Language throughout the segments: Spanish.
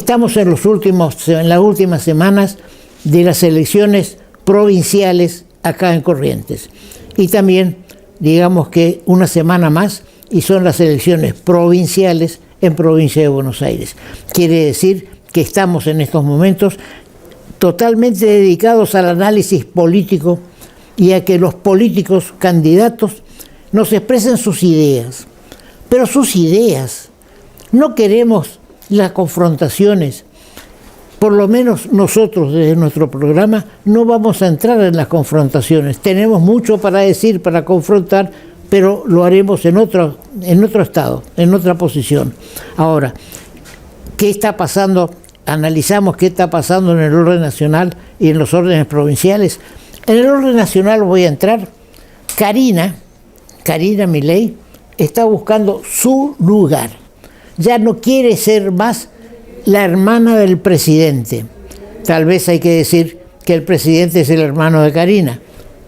Estamos en las últimas semanas de las elecciones provinciales acá en Corrientes. Y también, digamos que una semana más, y son las elecciones provinciales en provincia de Buenos Aires. Quiere decir que estamos en estos momentos totalmente dedicados al análisis político y a que los políticos candidatos nos expresen sus ideas. Pero sus ideas, no queremos las confrontaciones. Por lo menos nosotros desde nuestro programa no vamos a entrar en las confrontaciones. Tenemos mucho para decir, para confrontar, pero lo haremos en otro estado, en otra posición. Ahora, ¿qué está pasando? Analizamos qué está pasando en el orden nacional y en los órdenes provinciales. En el orden nacional voy a entrar. Karina Milei está buscando su lugar. Ya no quiere ser más la hermana del presidente. Tal vez hay que decir que el presidente es el hermano de Karina.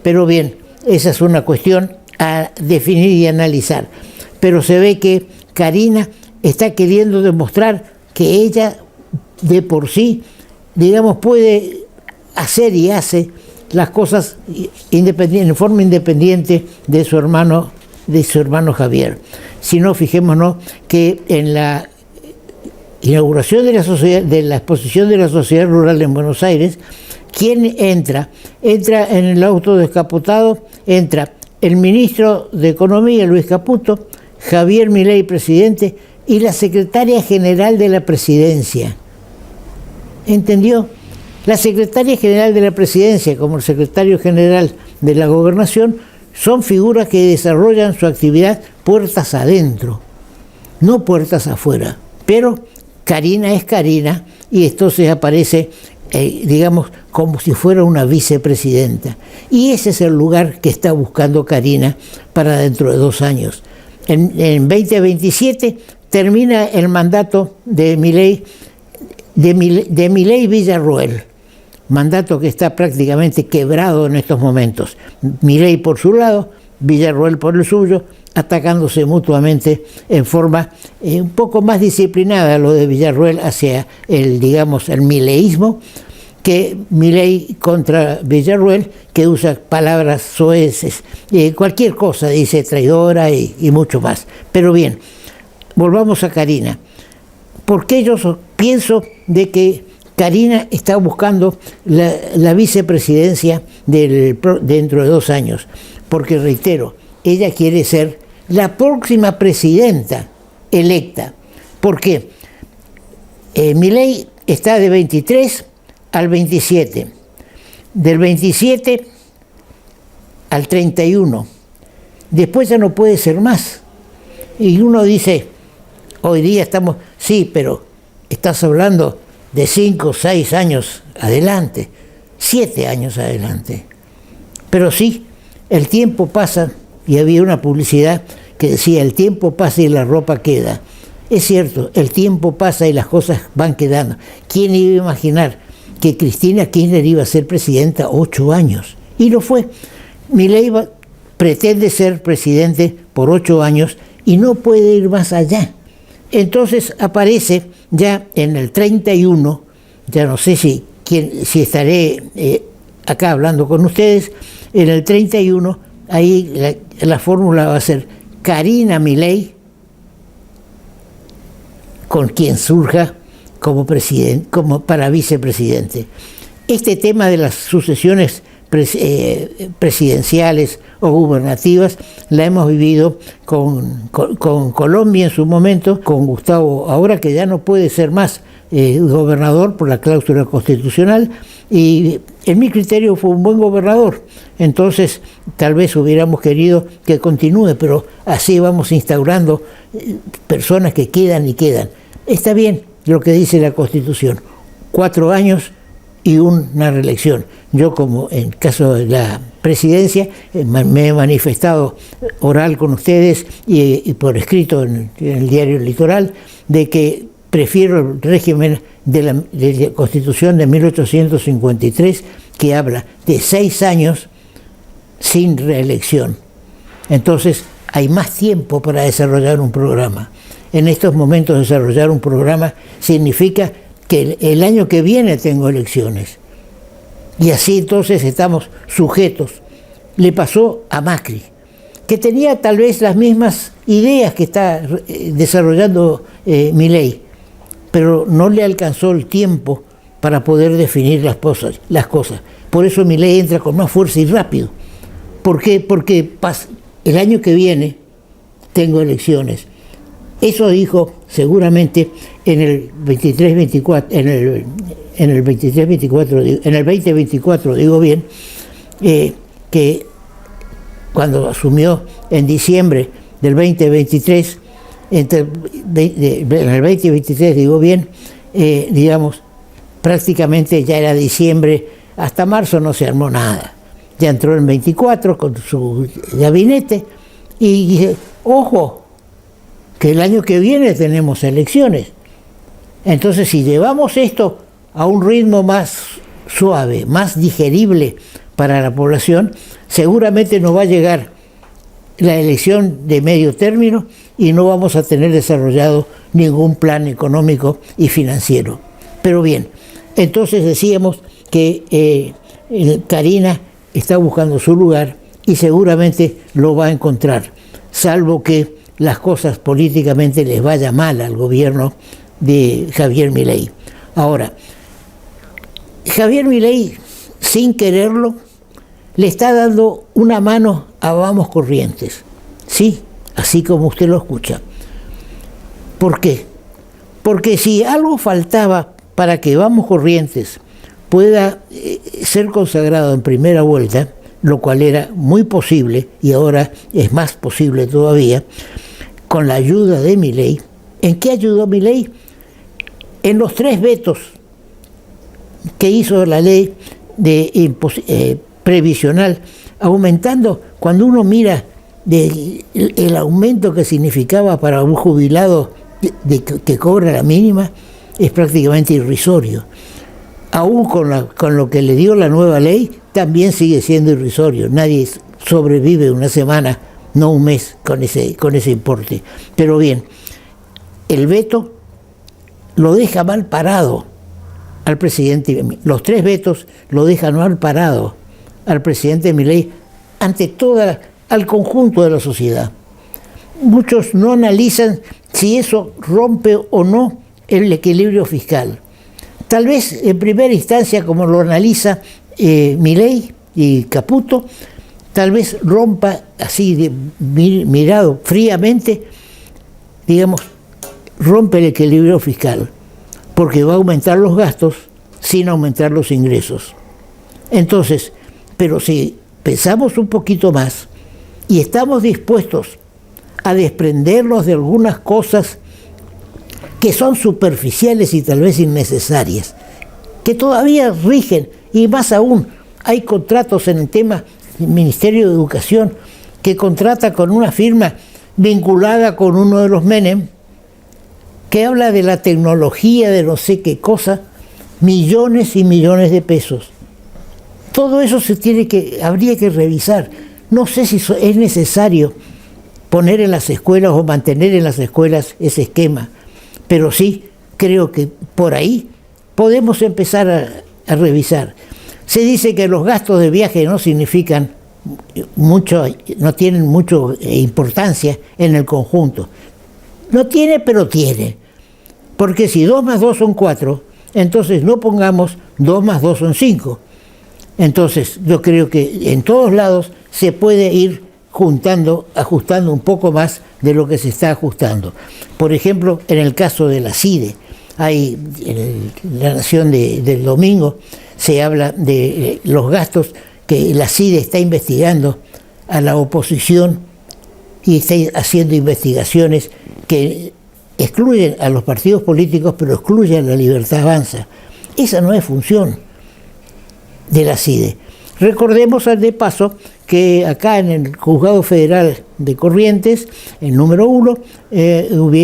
Pero bien, esa es una cuestión a definir y analizar. Pero se ve que Karina está queriendo demostrar que ella de por sí, digamos, puede hacer y hace las cosas en forma independiente de su hermano Javier. Si no, fijémonos que en la inauguración de la exposición de la Sociedad Rural en Buenos Aires, ¿quién entra? Entra en el auto descapotado, entra el ministro de Economía, Luis Caputo, Javier Milei, presidente, y la secretaria general de la presidencia. ¿Entendió? La secretaria general de la presidencia, como el secretario general de la gobernación, son figuras que desarrollan su actividad puertas adentro, no puertas afuera. Pero Karina es Karina y entonces aparece, digamos, como si fuera una vicepresidenta. Y ese es el lugar que está buscando Karina para dentro de 2 años. En 2027 termina el mandato de Milei Villarroel, mandato que está prácticamente quebrado en estos momentos. Milei por su lado, Villarroel por el suyo, atacándose mutuamente en forma un poco más disciplinada, lo de Villarroel hacia el mileísmo, que Milei contra Villarroel, que usa palabras soeces, cualquier cosa, dice traidora y mucho más. Pero bien, volvamos a Karina. ¿Por qué yo pienso de que Karina está buscando la vicepresidencia dentro de 2 años? Porque, reitero, ella quiere ser la próxima presidenta electa. ¿Por qué? Milei está de 23 al 27, del 27 al 31. Después ya no puede ser más. Y uno dice, hoy día estamos, sí, pero estás hablando de 5 o 6 años adelante, 7 años adelante. Pero sí, el tiempo pasa, y había una publicidad que decía, el tiempo pasa y la ropa queda. Es cierto, el tiempo pasa y las cosas van quedando. ¿Quién iba a imaginar que Cristina Kirchner iba a ser presidenta 8 años? Y lo fue. Milei pretende ser presidente por 8 años y no puede ir más allá. Entonces aparece ya en el 31, ya no sé si estaré acá hablando con ustedes, en el 31, ahí la fórmula va a ser Karina Milei, con quien surja como para vicepresidente. Este tema de las sucesiones presidenciales o gubernativas la hemos vivido con Colombia en su momento, con Gustavo, ahora que ya no puede ser más gobernador por la cláusula constitucional, y en mi criterio fue un buen gobernador. Entonces tal vez hubiéramos querido que continúe, pero así vamos instaurando personas que quedan y quedan. Está bien lo que dice la Constitución, 4 años y una reelección. Yo, como en caso de la presidencia, me he manifestado oral con ustedes y por escrito en el diario Litoral, de que prefiero el régimen de la Constitución de 1853, que habla de 6 años sin reelección. Entonces hay más tiempo para desarrollar un programa. En estos momentos desarrollar un programa significa que el año que viene tengo elecciones. Y así entonces estamos sujetos. Le pasó a Macri, que tenía tal vez las mismas ideas que está desarrollando Milei, pero no le alcanzó el tiempo para poder definir las cosas. Por eso Milei entra con más fuerza y rápido. ¿Por qué? Porque el año que viene tengo elecciones. Eso dijo seguramente en el 2024, digo bien, que cuando asumió en diciembre del 2023, en el 2023 digo bien, digamos, prácticamente ya era diciembre, hasta marzo no se armó nada. Ya entró el 24 con su gabinete y dije, ojo, que el año que viene tenemos elecciones. Entonces, si llevamos esto a un ritmo más suave, más digerible para la población, seguramente nos va a llegar la elección de medio término y no vamos a tener desarrollado ningún plan económico y financiero. Pero bien, entonces decíamos que Karina está buscando su lugar y seguramente lo va a encontrar, salvo que las cosas políticamente les vaya mal al gobierno de Javier Milei. Ahora, Javier Milei, sin quererlo, le está dando una mano a Vamos Corrientes. Sí, así como usted lo escucha. ¿Por qué? Porque si algo faltaba para que Vamos Corrientes pueda ser consagrado en primera vuelta, lo cual era muy posible y ahora es más posible todavía, con la ayuda de Milei. ¿En qué ayudó Milei? En los 3 vetos que hizo la ley previsional, aumentando, cuando uno mira el aumento que significaba para un jubilado que cobra la mínima, es prácticamente irrisorio. Aún con lo que le dio la nueva ley, también sigue siendo irrisorio. Nadie sobrevive una semana, no un mes, con ese importe. Pero bien, el veto lo deja mal parado al presidente. Los 3 vetos lo dejan mal parado al presidente Milei ante al conjunto de la sociedad. Muchos no analizan si eso rompe o no el equilibrio fiscal. Tal vez en primera instancia, como lo analiza Milei y Caputo, tal vez rompa así, mirado fríamente, digamos, rompe el equilibrio fiscal, porque va a aumentar los gastos sin aumentar los ingresos. Entonces, pero si pensamos un poquito más y estamos dispuestos a desprendernos de algunas cosas que son superficiales y tal vez innecesarias, que todavía rigen, y más aún, hay contratos en el tema del Ministerio de Educación que contrata con una firma vinculada con uno de los Menem, que habla de la tecnología de no sé qué cosa, millones y millones de pesos. Todo eso habría que revisar. No sé si es necesario poner en las escuelas o mantener en las escuelas ese esquema, pero sí creo que por ahí podemos empezar a revisar. Se dice que los gastos de viaje no significan mucho, no tienen mucha importancia en el conjunto. No tiene, pero tiene. Porque si 2 más 2 son 4, entonces no pongamos 2 más 2 son 5. Entonces yo creo que en todos lados se puede ir ajustando un poco más de lo que se está ajustando. Por ejemplo, en el caso de la CIDE, en la Nación del domingo se habla de los gastos que la CIDE está investigando a la oposición y está haciendo investigaciones que excluyen a los partidos políticos, pero excluyen a la Libertad Avanza. Esa no es función de la CIDE. Recordemos de paso que acá en el Juzgado Federal de Corrientes, el número 1,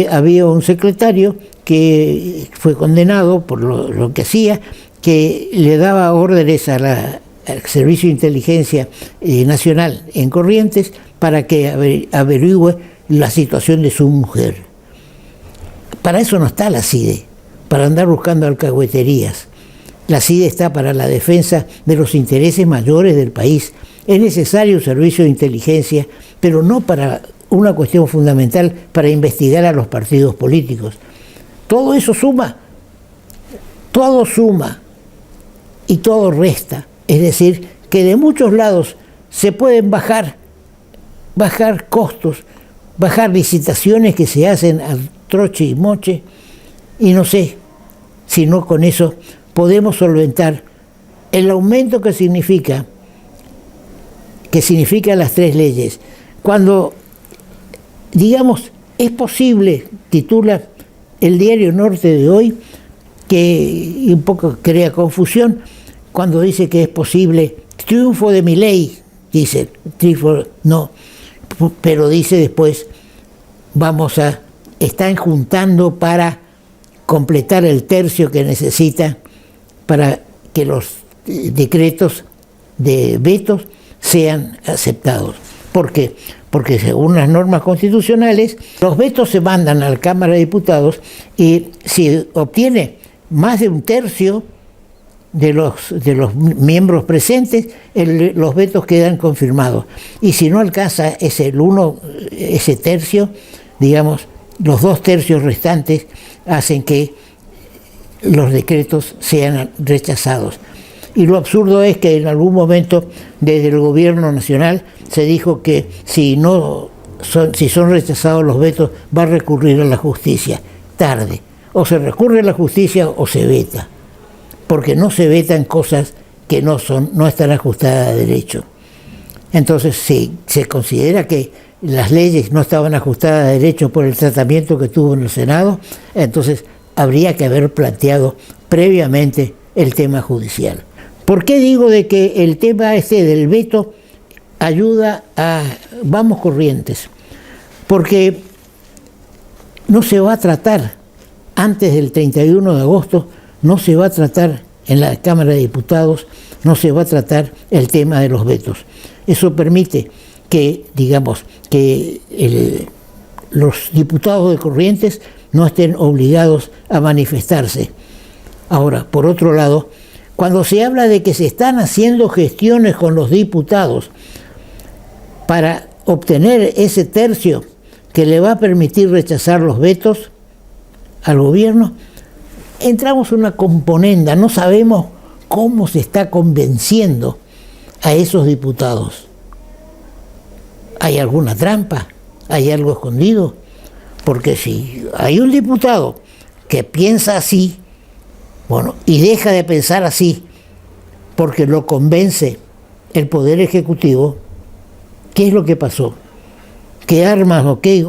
había un secretario que fue condenado por lo que hacía, que le daba órdenes al Servicio de Inteligencia Nacional en Corrientes para que averigüe la situación de su mujer. Para eso no está la CIDE, para andar buscando alcahueterías. La CIDE está para la defensa de los intereses mayores del país. Es necesario un servicio de inteligencia, pero no para una cuestión fundamental, para investigar a los partidos políticos. Todo eso suma, todo suma y todo resta. Es decir, que de muchos lados se pueden bajar costos, bajar licitaciones que se hacen a troche y moche, y no sé si no con eso podemos solventar el aumento que significan las 3 leyes. Cuando, digamos, es posible, titula el diario Norte de hoy, que un poco crea confusión, cuando dice que es posible, triunfo de Milei, dice, triunfo, no, pero dice después, están juntando para completar el tercio que necesitan para que los decretos de vetos sean aceptados. ¿Por qué? Porque según las normas constitucionales, los vetos se mandan a la Cámara de Diputados y si obtiene más de un tercio de los miembros presentes, los vetos quedan confirmados. Y si no alcanza ese tercio, digamos, los 2 tercios restantes hacen que los decretos sean rechazados. Y lo absurdo es que en algún momento desde el gobierno nacional se dijo que si son rechazados los vetos va a recurrir a la justicia. Tarde. O se recurre a la justicia o se veta. Porque no se vetan cosas que no están ajustadas a derecho. Entonces, si se considera que las leyes no estaban ajustadas a derecho por el tratamiento que tuvo en el Senado, entonces habría que haber planteado previamente el tema judicial. ¿Por qué digo de que el tema del veto ayuda a Vamos Corrientes? Porque no se va a tratar, antes del 31 de agosto, no se va a tratar en la Cámara de Diputados, no se va a tratar el tema de los vetos. Eso permite que, digamos, que los diputados de Corrientes no estén obligados a manifestarse. Ahora, por otro lado, cuando se habla de que se están haciendo gestiones con los diputados para obtener ese tercio que le va a permitir rechazar los vetos al gobierno, entramos en una componenda, no sabemos cómo se está convenciendo a esos diputados. ¿Hay alguna trampa? ¿Hay algo escondido? Porque si hay un diputado que piensa así, bueno, y deja de pensar así porque lo convence el Poder Ejecutivo, ¿qué es lo que pasó? ¿Qué armas o qué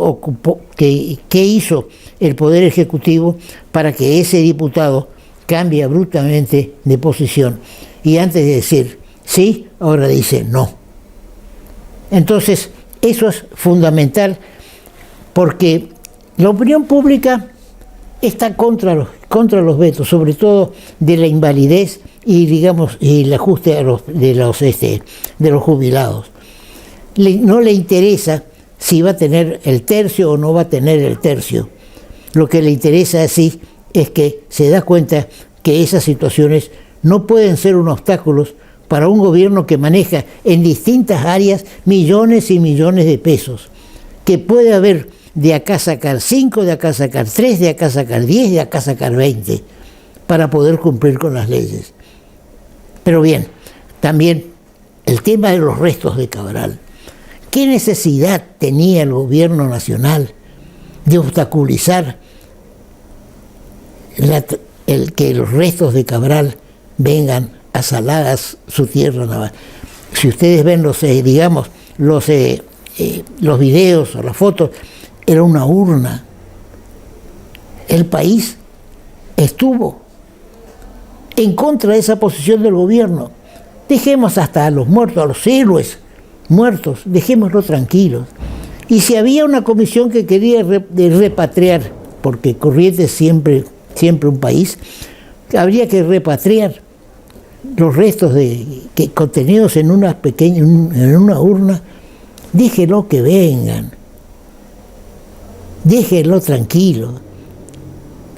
hizo el Poder Ejecutivo para que ese diputado cambie abruptamente de posición? Y antes de decir sí, ahora dice no. Entonces, eso es fundamental porque la opinión pública está contra los vetos, sobre todo de la invalidez y, digamos, y el ajuste de los jubilados. No le interesa si va a tener el tercio o no va a tener el tercio. Lo que le interesa así es que se da cuenta que esas situaciones no pueden ser un obstáculo para un gobierno que maneja en distintas áreas millones y millones de pesos, que puede haber de acá sacar 5, de acá sacar 3, de acá sacar 10, de acá sacar 20, para poder cumplir con las leyes. Pero bien, también el tema de los restos de Cabral. ¿Qué necesidad tenía el gobierno nacional de obstaculizar que los restos de Cabral vengan a Saladas, su tierra natal? Si ustedes ven los videos o las fotos, era una urna. El país estuvo en contra de esa posición del gobierno. Dejemos hasta a los muertos, a los héroes muertos, dejémoslo tranquilos. Y si había una comisión que quería repatriar, porque Corrientes siempre un país, habría que repatriar los restos contenidos en una urna, déjelo que vengan, déjenlo tranquilo.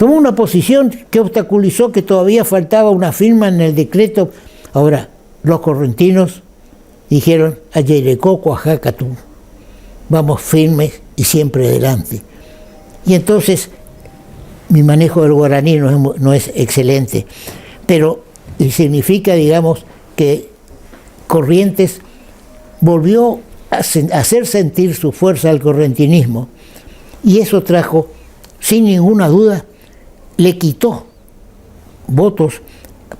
tomó una posición que obstaculizó que todavía faltaba una firma en el decreto. Ahora, los correntinos dijeron, Ayerecó, Cuajacatú, vamos firmes y siempre adelante. Y entonces, mi manejo del guaraní no es excelente, pero significa, digamos, que Corrientes volvió a hacer sentir su fuerza al correntinismo, y eso trajo, sin ninguna duda, le quitó votos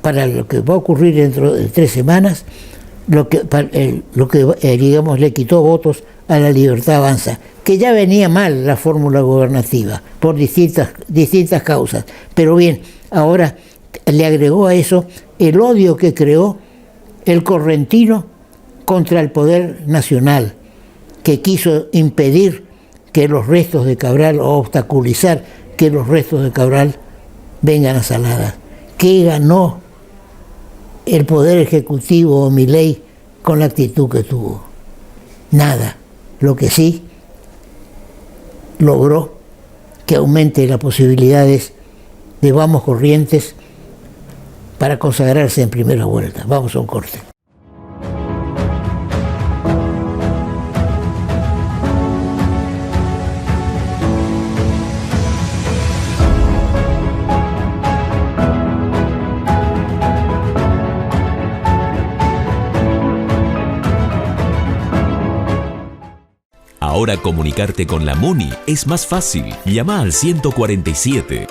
para lo que va a ocurrir dentro de 3 semanas, digamos, le quitó votos a La Libertad Avanza, que ya venía mal la fórmula gobernativa por distintas causas. Pero bien, ahora le agregó a eso el odio que creó el correntino contra el poder nacional, que quiso impedir que los restos de Cabral, o obstaculizar que los restos de Cabral vengan a Saladas. ¿Qué ganó el Poder Ejecutivo o Milei con la actitud que tuvo? Nada. Lo que sí logró que aumente las posibilidades de Vamos Corrientes para consagrarse en primera vuelta. Vamos a un corte. Ahora comunicarte con la MUNI es más fácil. Llama al 147.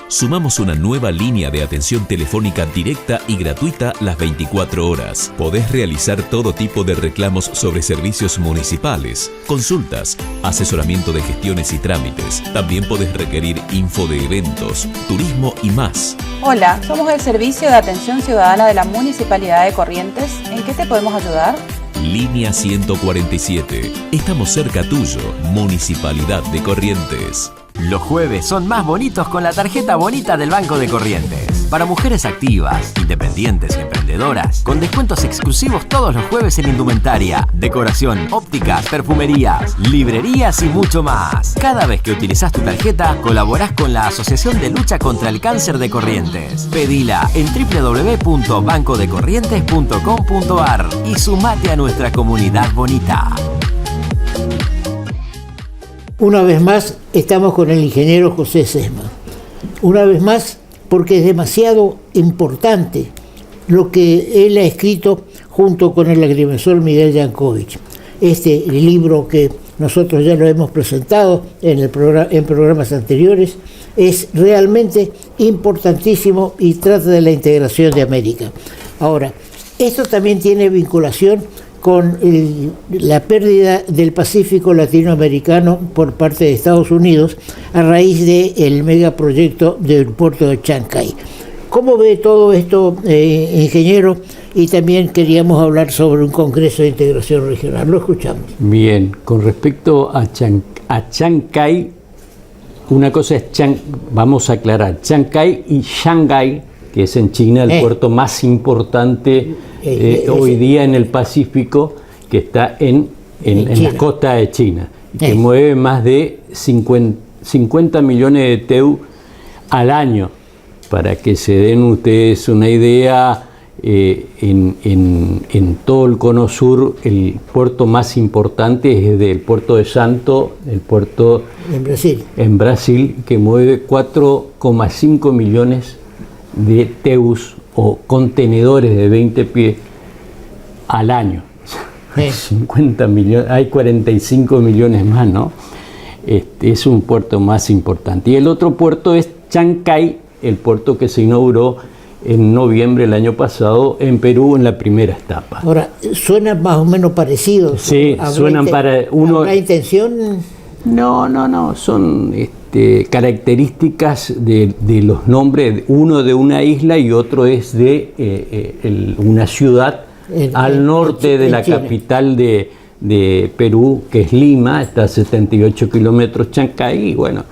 Sumamos una nueva línea de atención telefónica directa y gratuita las 24 horas. Podés realizar todo tipo de reclamos sobre servicios municipales, consultas, asesoramiento de gestiones y trámites. También podés requerir info de eventos, turismo y más. Hola, somos el Servicio de Atención Ciudadana de la Municipalidad de Corrientes. ¿En qué te podemos ayudar? Línea 147. Estamos cerca tuyo, Municipalidad de Corrientes. Los jueves son más bonitos con la tarjeta bonita del Banco de Corrientes. Para mujeres activas, independientes y emprendedoras, con descuentos exclusivos todos los jueves en indumentaria, decoración, ópticas, perfumerías, librerías y mucho más. Cada vez que utilizas tu tarjeta, colaborás con la Asociación de Lucha contra el Cáncer de Corrientes. Pedila en www.bancodecorrientes.com.ar y sumate a nuestra comunidad bonita. Una vez más estamos con el ingeniero José Sesma. Una vez más porque es demasiado importante lo que él ha escrito junto con el agrimensor Miguel Yankovich. Este libro que nosotros ya lo hemos presentado en programas anteriores es realmente importantísimo y trata de la integración de América. Ahora, esto también tiene vinculación con la pérdida del Pacífico latinoamericano por parte de Estados Unidos a raíz del megaproyecto del puerto de Chancay. ¿Cómo ve todo esto, ingeniero? Y también queríamos hablar sobre un Congreso de Integración Regional. Lo escuchamos. Bien, con respecto a Chancay, una cosa es, vamos a aclarar, Chancay y Shanghái, que es en China el puerto más importante hoy día en el Pacífico, que está en las costas de China, que mueve más de 50 millones de TEU al año. Para que se den ustedes una idea, en todo el cono sur el puerto más importante es el puerto de Santo, el puerto en Brasil, que mueve 4,5 millones de TEUs o contenedores de 20 pies al año. 50 millones, hay 45 millones más, ¿no? Es un puerto más importante. Y el otro puerto es Chancay, el puerto que se inauguró en noviembre del año pasado en Perú en la primera etapa. Ahora, suenan más o menos parecidos. Sí, suenan para uno. ¿Habrá intención? No, son características de los nombres, uno de una isla y otro es de una ciudad al norte de la capital de Perú, que es Lima, está a 78 kilómetros Chancay, y bueno,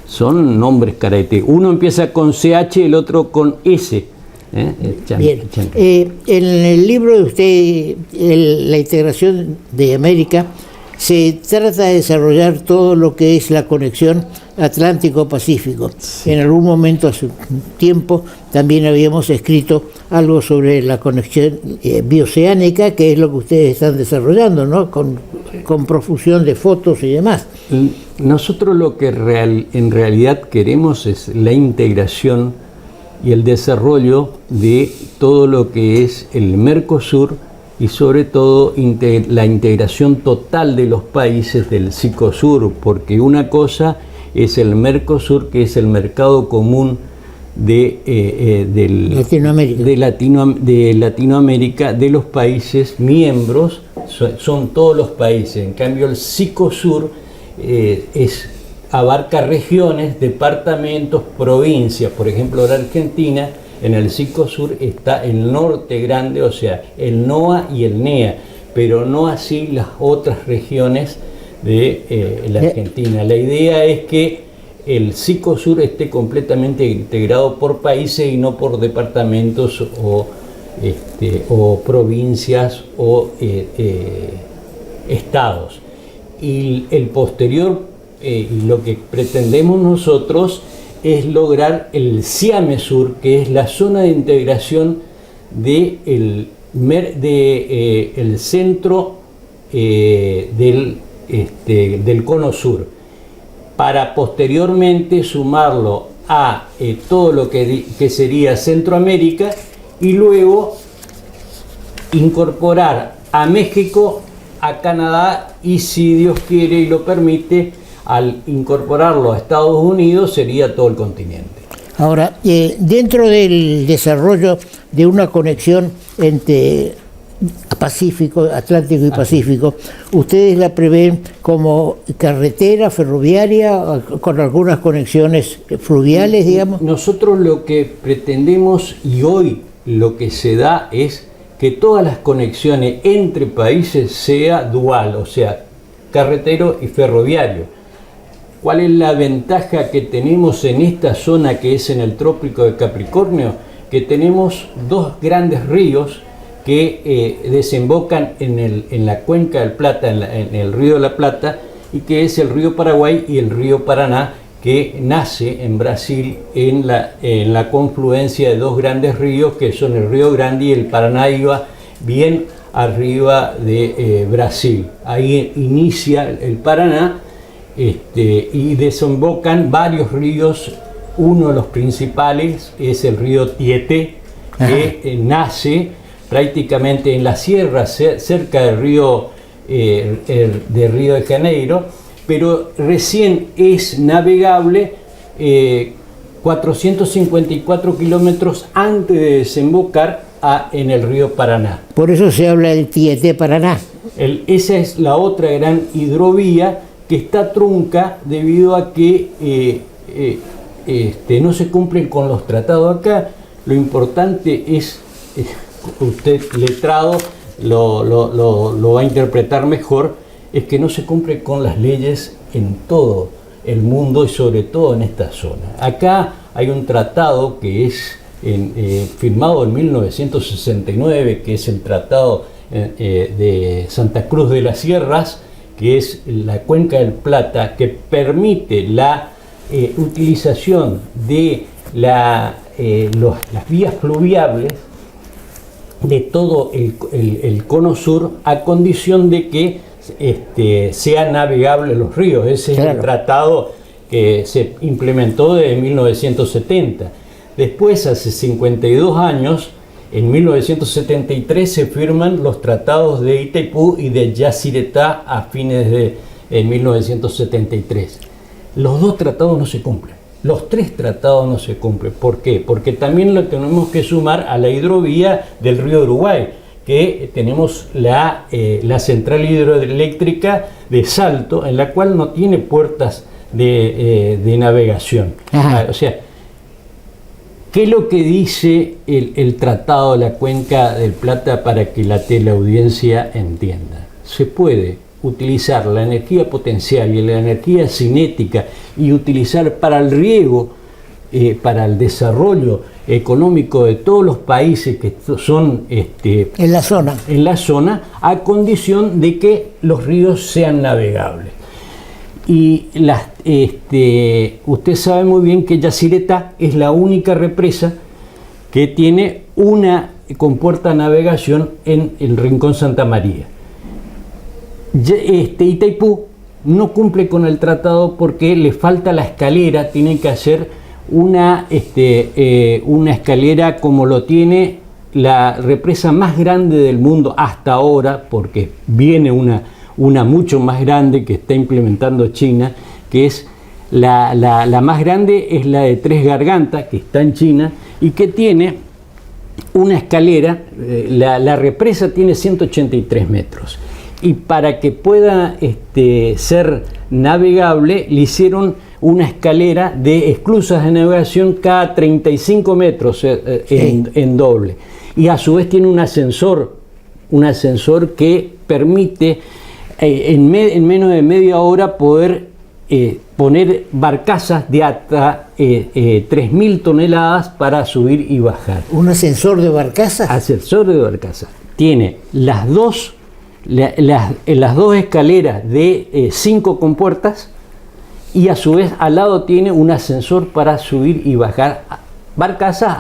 son nombres característicos. Uno empieza con CH, el otro con S. Bien. En el libro de usted, La integración de América, se trata de desarrollar todo lo que es la conexión Atlántico-Pacífico. En algún momento, hace un tiempo, también habíamos escrito algo sobre la conexión bioceánica, que es lo que ustedes están desarrollando, ¿no? Con profusión de fotos y demás. Nosotros lo que en realidad queremos es la integración y el desarrollo de todo lo que es el Mercosur y sobre todo la integración total de los países del Cicosur, porque una cosa es el Mercosur, que es el mercado común de Latinoamérica, de los países miembros, son todos los países. En cambio el Cicosur abarca regiones, departamentos, provincias. Por ejemplo, la Argentina, en el Cicosur está el norte grande, o sea, el NOA y el NEA, pero no así las otras regiones de la Argentina. La idea es que el Cicosur esté completamente integrado por países y no por departamentos o provincias o estados. Y el posterior, lo que pretendemos nosotros es lograr el Ciamesur, que es la zona de integración del centro del cono sur, para posteriormente sumarlo a todo lo que sería Centroamérica y luego incorporar a México, a Canadá y, si Dios quiere y lo permite, al incorporarlo a Estados Unidos, sería todo el continente. Ahora, dentro del desarrollo de una conexión entre Pacífico, Atlántico y Pacífico, ¿ustedes la prevén como carretera ferroviaria con algunas conexiones fluviales, digamos? Nosotros lo que pretendemos, y hoy lo que se da, es que todas las conexiones entre países sea dual, o sea, carretero y ferroviario. ¿Cuál es la ventaja que tenemos en esta zona, que es en el Trópico de Capricornio? Que tenemos dos grandes ríos que desembocan en la cuenca del Plata, en el río de la Plata, y que es el río Paraguay y el río Paraná, que nace en Brasil en la confluencia de dos grandes ríos, que son el Río Grande y el Paranaíba, bien arriba de Brasil. Ahí inicia el Paraná, y desembocan varios ríos. Uno de los principales es el río Tieté, que nace prácticamente en la sierra, cerca del río de Río de Janeiro, pero recién es navegable 454 kilómetros antes de desembocar en el río Paraná. Por eso se habla del Tieté-Paraná. Esa es la otra gran hidrovía que está trunca debido a que no se cumplen con los tratados acá. Lo importante es, usted letrado lo va a interpretar mejor, es que no se cumple con las leyes en todo el mundo y sobre todo en esta zona. Acá hay un tratado que es firmado en 1969, que es el Tratado de Santa Cruz de las Sierras, que es la cuenca del Plata, que permite la utilización de las vías fluviales de todo el cono sur, a condición de que sean navegables los ríos. Ese es el tratado que se implementó desde 1970. Después, hace 52 años, en 1973 se firman los tratados de Itaipú y de Yacyretá a fines de 1973. Los dos tratados no se cumplen. Los tres tratados no se cumplen. ¿Por qué? Porque también lo tenemos que sumar a la hidrovía del río Uruguay, que tenemos la central hidroeléctrica de Salto, en la cual no tiene puertas de navegación. O sea, ¿qué es lo que dice el Tratado de la Cuenca del Plata para que la teleaudiencia entienda? Se puede utilizar la energía potencial y la energía cinética y utilizar para el riego, para el desarrollo económico de todos los países que son en la zona, a condición de que los ríos sean navegables. Y usted sabe muy bien que Yacyretá es la única represa que tiene una compuerta de navegación en el Rincón Santa María. Itaipú no cumple con el tratado porque le falta la escalera, tienen que hacer una escalera como lo tiene la represa más grande del mundo hasta ahora, porque viene una mucho más grande que está implementando China, que es la más grande, es la de Tres Gargantas, que está en China, y que tiene una escalera. La represa tiene 183 metros, y para que pueda ser navegable le hicieron una escalera de esclusas de navegación cada 35 metros en doble, y a su vez tiene un ascensor que permite en menos de media hora poder poner barcazas de hasta 3.000 toneladas para subir y bajar. ¿Un ascensor de barcazas? Ascensor de barcazas. Tiene las dos escaleras de 5 compuertas, y a su vez al lado tiene un ascensor para subir y bajar barcazas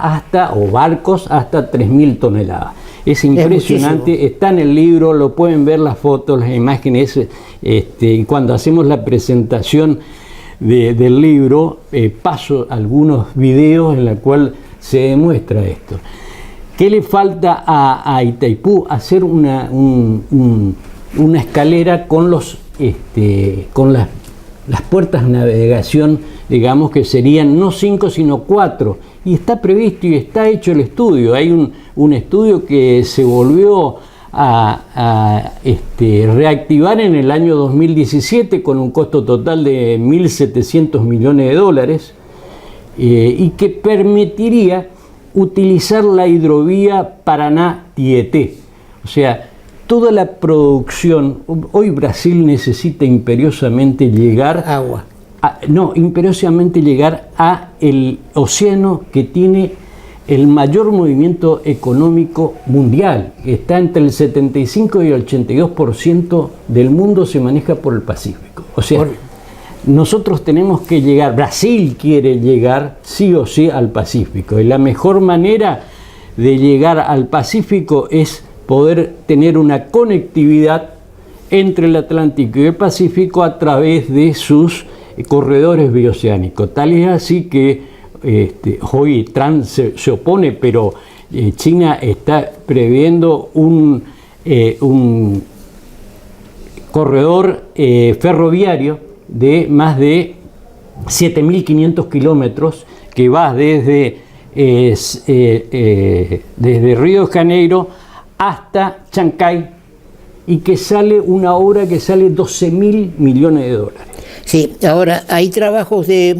o barcos hasta 3.000 toneladas. Es impresionante, está en el libro, lo pueden ver las fotos, las imágenes, y cuando hacemos la presentación del libro, paso algunos videos en los cuales se demuestra esto. ¿Qué le falta a Itaipú? Hacer una escalera con las puertas de navegación, digamos que serían no 5 sino 4, y está previsto y está hecho el estudio. Hay un estudio que se volvió a reactivar en el año 2017 con un costo total de $1.700 millones, y que permitiría utilizar la hidrovía Paraná-Tietê. O sea, toda la producción, hoy Brasil necesita imperiosamente llegar imperiosamente llegar a el océano que tiene el mayor movimiento económico mundial. Está entre el 75 y el 82% del mundo se maneja por el Pacífico. O sea, nosotros tenemos que llegar, Brasil quiere llegar sí o sí al Pacífico, y la mejor manera de llegar al Pacífico es poder tener una conectividad entre el Atlántico y el Pacífico a través de sus corredores bioceánicos. Tal es así que hoy Trump se opone, pero China está previendo un corredor ferroviario de más de 7.500 kilómetros que va desde Río de Janeiro hasta Chancay, y que sale una obra que sale $12.000 millones. Sí, ahora hay trabajos de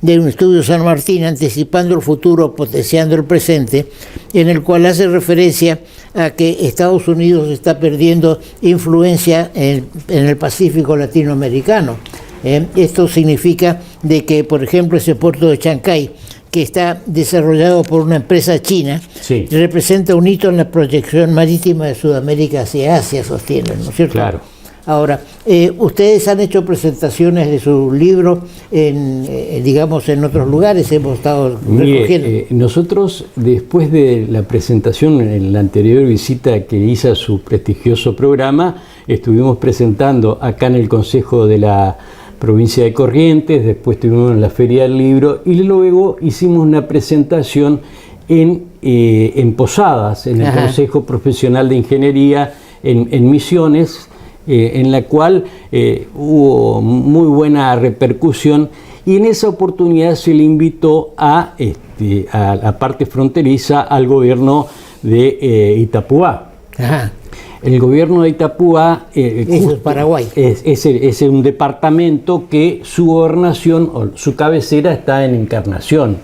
un estudio San Martín, anticipando el futuro, potenciando el presente, en el cual hace referencia a que Estados Unidos está perdiendo influencia en el Pacífico latinoamericano. Esto significa de que, por ejemplo, ese puerto de Chancay, que está desarrollado por una empresa china, sí, representa un hito en la proyección marítima de Sudamérica hacia Asia, sostienen, ¿no es cierto? Claro. Ahora, ustedes han hecho presentaciones de su libro en otros lugares, hemos estado recogiendo. Nosotros, después de la presentación, en la anterior visita que hice a su prestigioso programa, estuvimos presentando acá en el Consejo de la Provincia de Corrientes, después estuvimos en la Feria del Libro, y luego hicimos una presentación en Posadas, en el Consejo Profesional de Ingeniería en Misiones, en la cual hubo muy buena repercusión, y en esa oportunidad se le invitó a la parte fronteriza, al gobierno de Itapuá. Ajá. El gobierno de Itapuá eso es Paraguay. Es un departamento que su gobernación o su cabecera está en Encarnación.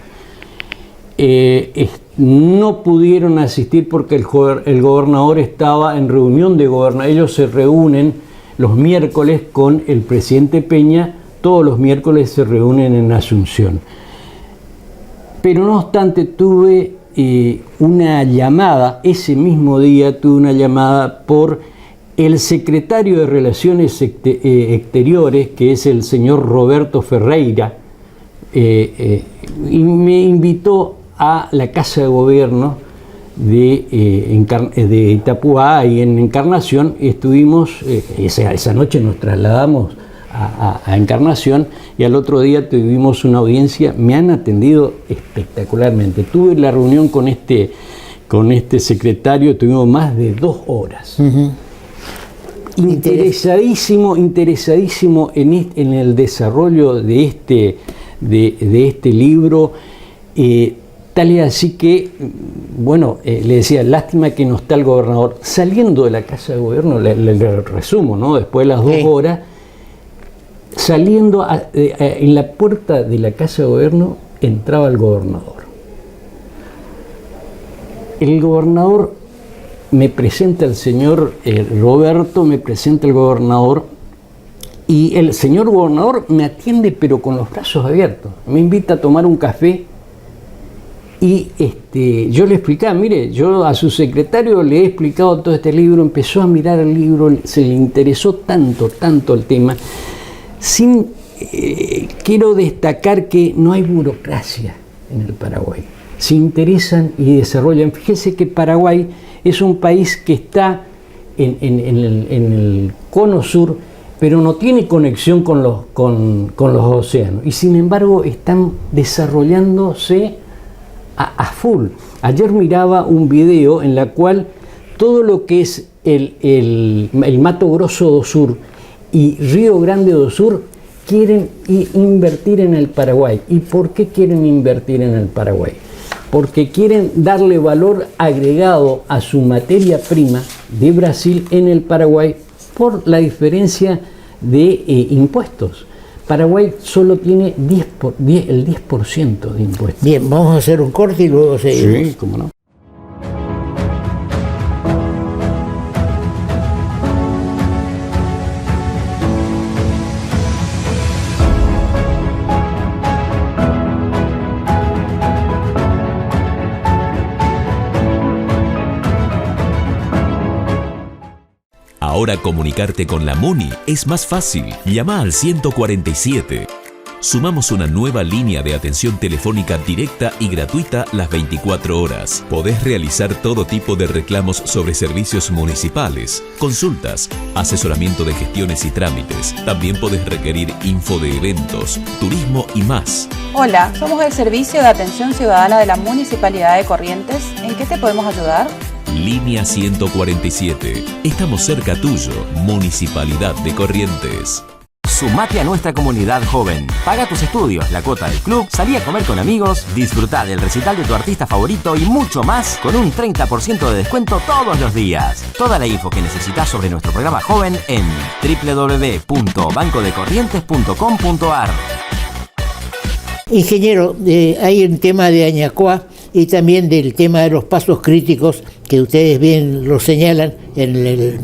No pudieron asistir porque el gobernador estaba en reunión de gobernadores. Ellos se reúnen los miércoles con el presidente Peña, todos los miércoles se reúnen en Asunción. Pero no obstante, tuve una llamada, ese mismo día tuve una llamada por el secretario de Relaciones Exteriores, que es el señor Roberto Ferreira, y me invitó a la Casa de Gobierno de Itapúa, y en Encarnación estuvimos, esa noche nos trasladamos a Encarnación, y al otro día tuvimos una audiencia. Me han atendido espectacularmente. Tuve la reunión con este secretario, tuvimos más de 2 horas. Uh-huh. Interesadísimo en el desarrollo de este libro, tal y así que, bueno, le decía, lástima que no está el gobernador. Saliendo de la Casa de Gobierno, le resumo, ¿no? Después de las 2 horas, saliendo en la puerta de la Casa de Gobierno, entraba el gobernador. El gobernador me presenta el señor Roberto, me presenta el gobernador, y el señor gobernador me atiende pero con los brazos abiertos. Me invita a tomar un café y yo le explicaba, mire, yo a su secretario le he explicado todo este libro, empezó a mirar el libro, se le interesó tanto el tema. Quiero destacar que no hay burocracia en el Paraguay. Se interesan y desarrollan. Fíjese que Paraguay es un país que está en el cono sur, pero no tiene conexión con los océanos. Y sin embargo están desarrollándose a full. Ayer miraba un video en la cual todo lo que es el Mato Grosso do Sur y Río Grande do Sur quieren invertir en el Paraguay. ¿Y por qué quieren invertir en el Paraguay? Porque quieren darle valor agregado a su materia prima de Brasil en el Paraguay por la diferencia de impuestos. Paraguay solo tiene el 10% de impuestos. Bien, vamos a hacer un corte y luego seguimos. Sí, cómo no. Ahora comunicarte con la MUNI es más fácil. Llama al 147. Sumamos una nueva línea de atención telefónica directa y gratuita las 24 horas. Podés realizar todo tipo de reclamos sobre servicios municipales, consultas, asesoramiento de gestiones y trámites. También podés requerir info de eventos, turismo y más. Hola, somos el Servicio de Atención Ciudadana de la Municipalidad de Corrientes. ¿En qué te podemos ayudar? Línea 147. Estamos cerca tuyo. Municipalidad de Corrientes. Sumate a nuestra comunidad joven. Paga tus estudios, la cuota del club, salí a comer con amigos, disfrutá del recital de tu artista favorito y mucho más con un 30% de descuento todos los días. Toda la info que necesitas sobre nuestro programa joven en www.bancodecorrientes.com.ar. Ingeniero, hay un tema de Añacoa y también del tema de los pasos críticos que ustedes bien lo señalan en el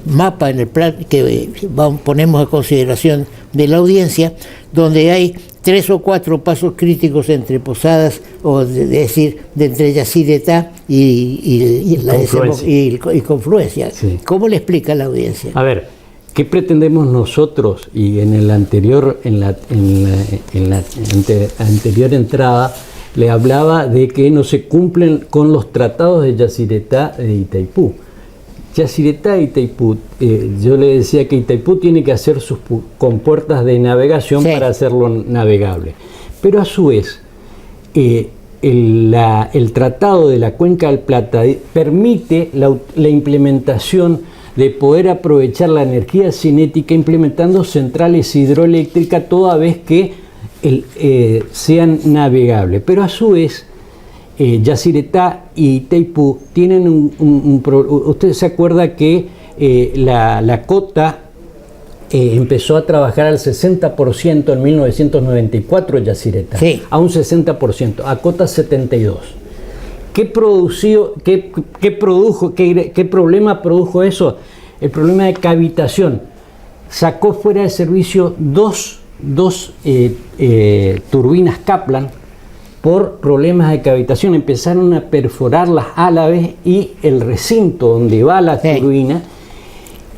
mapa, en el plan que ponemos a consideración de la audiencia, donde hay 3 o 4 pasos críticos entre Posadas, o decir, de entre Yacyretá y Confluencia. Sí. ¿Cómo le explica a la audiencia? A ver, ¿qué pretendemos nosotros? Y en la anterior entrada le hablaba de que no se cumplen con los tratados de Yacyretá e Itaipú. Yacyretá e Itaipú, yo le decía que Itaipú tiene que hacer sus compuertas de navegación, sí, para hacerlo navegable. Pero a su vez, el Tratado de la Cuenca del Plata permite la implementación de poder aprovechar la energía cinética implementando centrales hidroeléctricas toda vez que sean navegables. Pero a su vez, Yacyretá y Itaipú tienen usted se acuerda que la cota empezó a trabajar al 60% en 1994 Yacyretá, sí, a un 60%, a cota 72%. ¿Qué problema produjo eso? El problema de cavitación. Sacó fuera de servicio dos turbinas Kaplan por problemas de cavitación. Empezaron a perforar las álabes y el recinto donde va la turbina.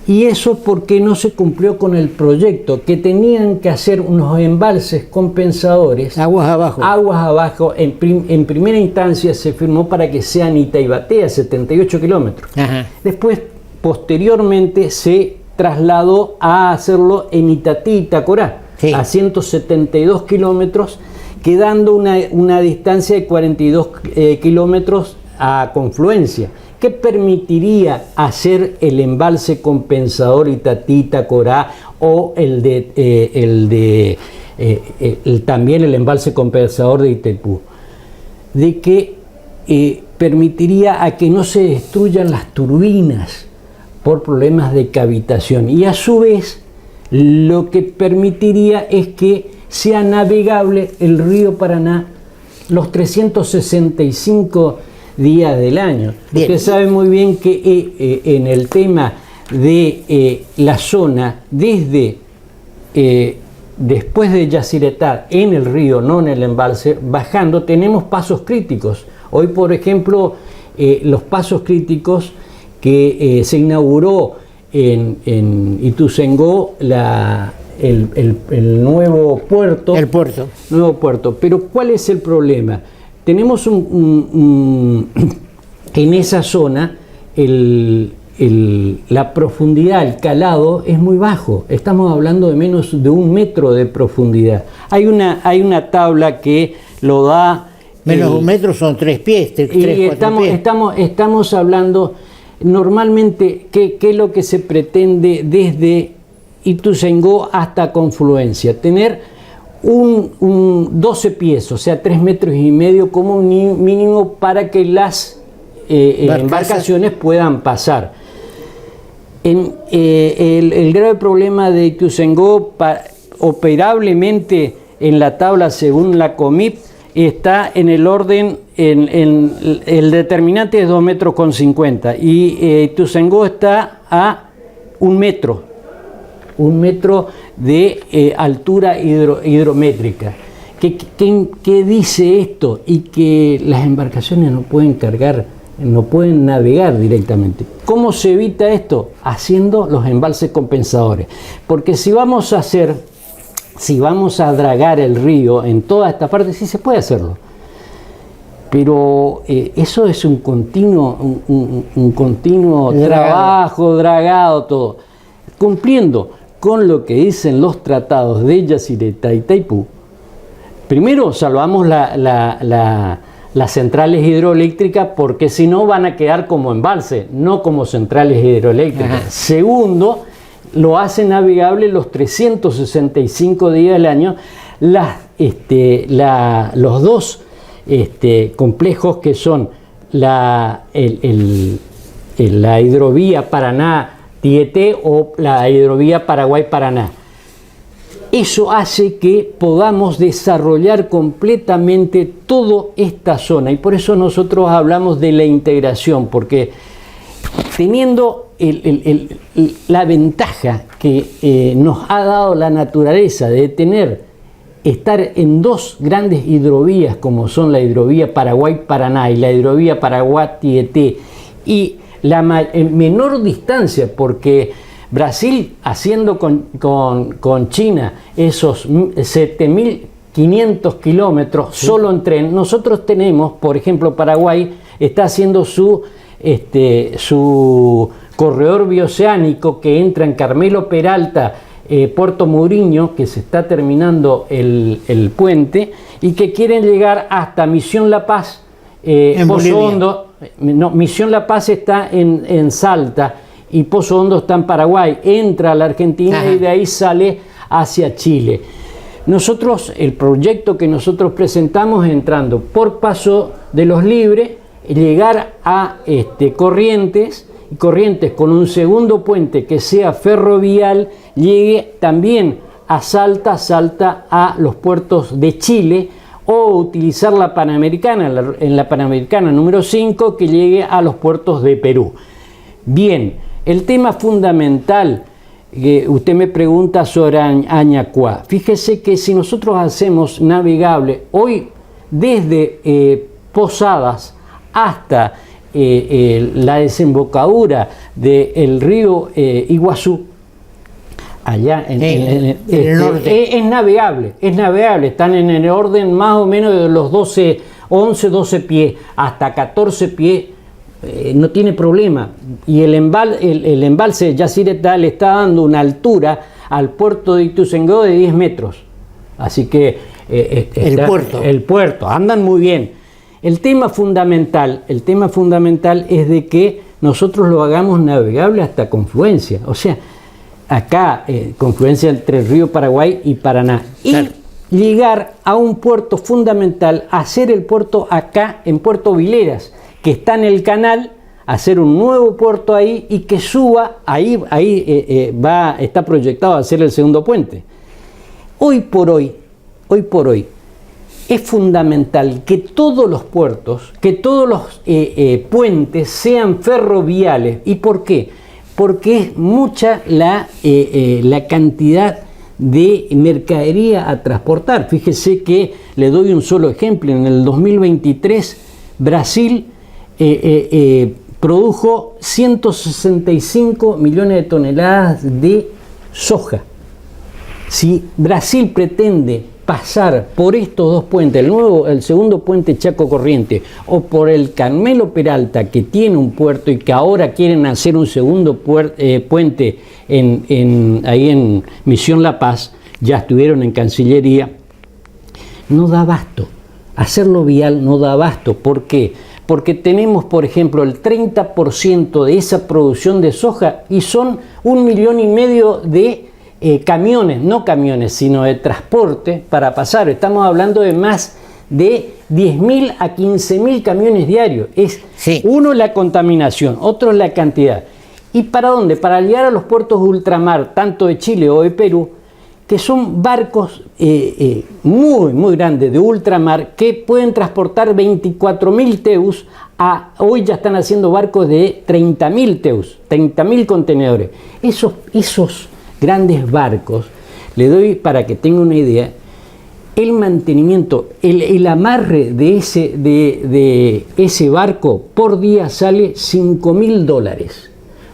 Y eso porque no se cumplió con el proyecto, que tenían que hacer unos embalses compensadores. Aguas abajo. Aguas abajo. En primera instancia se firmó para que sean Itaibaté, a 78 kilómetros. Después, posteriormente, se trasladó a hacerlo en Itatí, Itacorá, a 172 kilómetros, quedando una distancia de 42 kilómetros a confluencia, que permitiría hacer el embalse compensador Itatí, Itacorá, o también el embalse compensador de Itaipú, de que permitiría a que no se destruyan las turbinas por problemas de cavitación, y a su vez lo que permitiría es que sea navegable el río Paraná los 365 días del año. Bien. Usted sabe muy bien que en el tema de la zona, desde después de Yacyretá, en el río, no en el embalse, bajando, tenemos pasos críticos. Hoy, por ejemplo, los pasos críticos que se inauguró en Ituzaingó, el nuevo puerto. El puerto. Nuevo puerto. Pero ¿cuál es el problema? Tenemos en esa zona la profundidad, el calado es muy bajo. Estamos hablando de menos de 1 metro de profundidad. Hay una tabla que lo da. Menos de 1 metro son 3 pies. 4 pies. Estamos hablando normalmente ¿qué es lo que se pretende desde Ituzaingó hasta Confluencia? Tener 12 pies, o sea 3,5 metros como mínimo, para que las embarcaciones puedan pasar. El grave problema de Ituzaingó, operablemente en la tabla según la COMIP, está en el orden, el determinante es 2,50 metros, y Ituzaingó está a 1 metro. 1 metro de altura hidrométrica. ¿Qué dice esto? Y que las embarcaciones no pueden cargar, no pueden navegar directamente. ¿Cómo se evita esto? Haciendo los embalses compensadores. Porque si vamos a dragar el río en toda esta parte, sí se puede hacerlo. Pero eso es un continuo trabajo, dragado, todo. Cumpliendo con lo que dicen los tratados de Yacyretá y Itaipú, primero salvamos las centrales hidroeléctricas, porque si no van a quedar como embalse, no como centrales hidroeléctricas. Segundo, lo hace navegable los 365 días del año. Los dos complejos, que son la hidrovía Paraná-Tieté o la hidrovía Paraguay-Paraná. Eso hace que podamos desarrollar completamente toda esta zona, y por eso nosotros hablamos de la integración, porque teniendo la ventaja que nos ha dado la naturaleza de estar en dos grandes hidrovías, como son la hidrovía Paraguay-Paraná y la hidrovía Paraguay-Tieté, y en menor distancia, porque Brasil, haciendo con China esos 7.500 kilómetros solo en tren, nosotros tenemos, por ejemplo, Paraguay está haciendo su corredor bioceánico, que entra en Carmelo Peralta, Puerto Muriño, que se está terminando el puente, y que quieren llegar hasta Misión La Paz, Pozo Hondo. No, Misión La Paz está en Salta, y Pozo Hondo está en Paraguay, entra a la Argentina. Ajá. Y de ahí sale hacia Chile. Nosotros, el proyecto que nosotros presentamos, entrando por Paso de los Libres, llegar a Corrientes, y Corrientes con un segundo puente que sea ferrovial, llegue también a Salta a los puertos de Chile, o utilizar la Panamericana, en la Panamericana número 5, que llegue a los puertos de Perú. Bien, el tema fundamental que usted me pregunta sobre Añacuá. Fíjese que si nosotros hacemos navegable, hoy desde Posadas hasta la desembocadura del río Iguazú, allá en el norte. Es navegable, están en el orden más o menos de los 11-12 pies hasta 14 pies, no tiene problema. Y el embalse de Yacyretá le está dando una altura al puerto de Ituzaingó de 10 metros. Así que el puerto, andan muy bien. El tema fundamental es de que nosotros lo hagamos navegable hasta Confluencia. O sea, acá, confluencia entre el río Paraguay y Paraná. Claro. Y llegar a un puerto fundamental, hacer el puerto acá en Puerto Vileras, que está en el canal, hacer un nuevo puerto ahí y que suba, ahí está proyectado a hacer el segundo puente. Hoy por hoy, es fundamental que todos los puertos, que todos los puentes sean ferroviales. ¿Y por qué? Porque es mucha la cantidad de mercadería a transportar. Fíjese que le doy un solo ejemplo. En el 2023 Brasil produjo 165 millones de toneladas de soja. Si Brasil pretende pasar por estos dos puentes, el segundo puente Chaco Corrientes, o por el Carmelo Peralta, que tiene un puerto y que ahora quieren hacer un segundo puente ahí en Misión La Paz, ya estuvieron en Cancillería, no da abasto. Hacerlo vial no da abasto. ¿Por qué? Porque tenemos, por ejemplo, el 30% de esa producción de soja y son 1,5 millones de camiones, no camiones, sino de transporte para pasar. Estamos hablando de más de 10.000 a 15.000 camiones diarios. Uno, la contaminación, otro, la cantidad. ¿Y para dónde? Para llegar a los puertos de ultramar, tanto de Chile o de Perú, que son barcos muy grandes de ultramar que pueden transportar 24.000 teus. Hoy ya están haciendo barcos de 30.000 teus, 30.000 contenedores. Esos grandes barcos, le doy para que tenga una idea, el mantenimiento, el amarre de ese barco por día sale $5.000,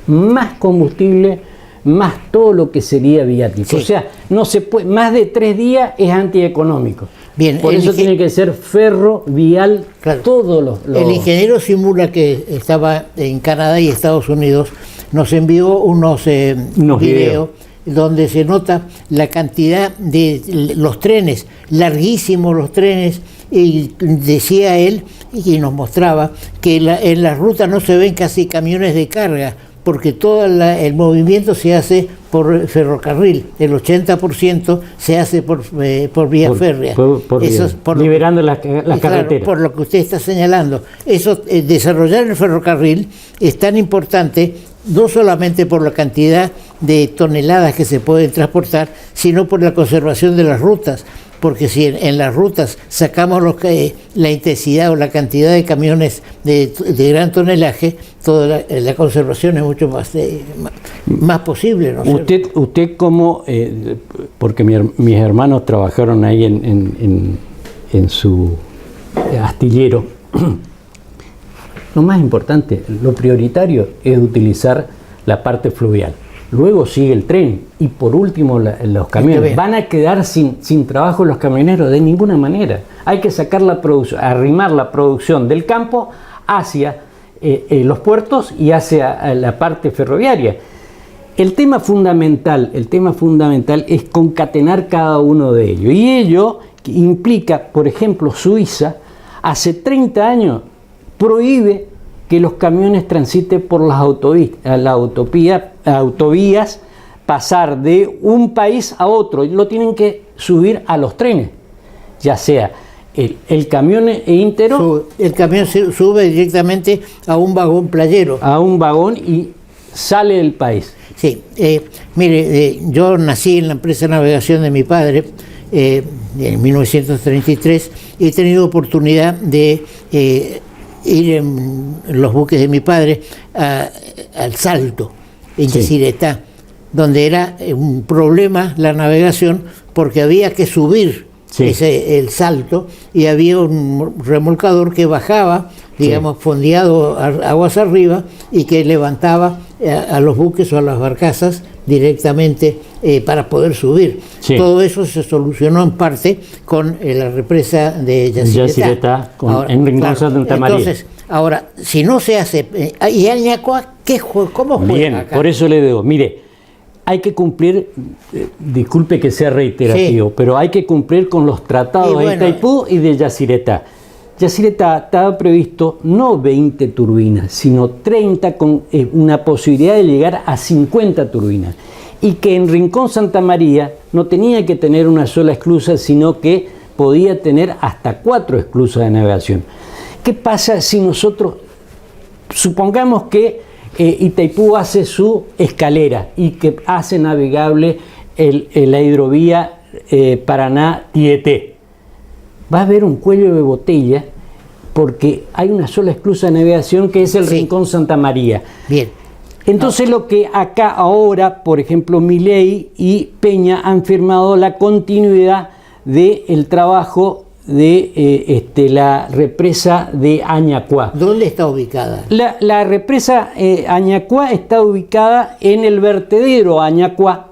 más combustible, más todo lo que sería viático. Sí. O sea, no se puede, más de 3 días es antieconómico. Bien, por eso tiene que ser ferrovial. Claro. Todos los... El ingeniero Simula, que estaba en Canadá y Estados Unidos, nos envió unos videos donde se nota la cantidad de los trenes, larguísimos los trenes, y decía él, y nos mostraba, que en la ruta no se ven casi camiones de carga, porque todo el movimiento se hace por ferrocarril, el 80% se hace por vía férrea. Liberando las carreteras. Por lo que usted está señalando. Desarrollar el ferrocarril es tan importante, no solamente por la cantidad de toneladas que se pueden transportar, sino por la conservación de las rutas. Porque si en las rutas sacamos la intensidad o la cantidad de camiones de gran tonelaje, toda la conservación es mucho más posible, ¿no? Usted como, porque mis hermanos trabajaron ahí en su astillero, lo más importante, lo prioritario es utilizar la parte fluvial. Luego sigue el tren y por último los camiones. ¿Van a quedar sin trabajo los camioneros? De ninguna manera. Hay que sacar la producción, arrimar la producción del campo hacia los puertos y hacia la parte ferroviaria. El tema fundamental es concatenar cada uno de ellos. Y ello implica, por ejemplo, Suiza, hace 30 años prohíbe que los camiones transiten por las autovías, pasar de un país a otro, y lo tienen que subir a los trenes, ya sea el camión íntero. El camión sube directamente a un vagón playero. A un vagón y sale del país. Sí, mire, yo nací en la empresa de navegación de mi padre en 1933 y he tenido oportunidad de ir en los buques de mi padre al Salto, en Yacyretá, donde era un problema la navegación porque había que subir el salto, y había un remolcador que bajaba, digamos, fondeado aguas arriba, y que levantaba a los buques o a las barcazas directamente para poder subir. Todo eso se solucionó en parte con la represa de Yacyretá, en Rincón Santa María. Entonces, ahora, si no se hace, ¿y Añacuá cómo juega? Bien, acá? Por eso le digo, mire, hay que cumplir, disculpe que sea reiterativo, pero hay que cumplir con los tratados de Itaipú y de Yacyretá. Yacyretá estaba previsto no 20 turbinas, sino 30, con una posibilidad de llegar a 50 turbinas. Y que en Rincón Santa María no tenía que tener una sola esclusa, sino que podía tener hasta 4 esclusas de navegación. ¿Qué pasa si nosotros, supongamos que Itaipú hace su escalera y que hace navegable la hidrovía Paraná-Tieté? Va a haber un cuello de botella porque hay una sola esclusa de navegación que es el Rincón Santa María. Bien. Entonces lo que acá ahora, por ejemplo, Milei y Peña han firmado la continuidad del trabajo de la represa de Añacuá. ¿Dónde está ubicada? La represa Añacuá está ubicada en el vertedero Añacuá,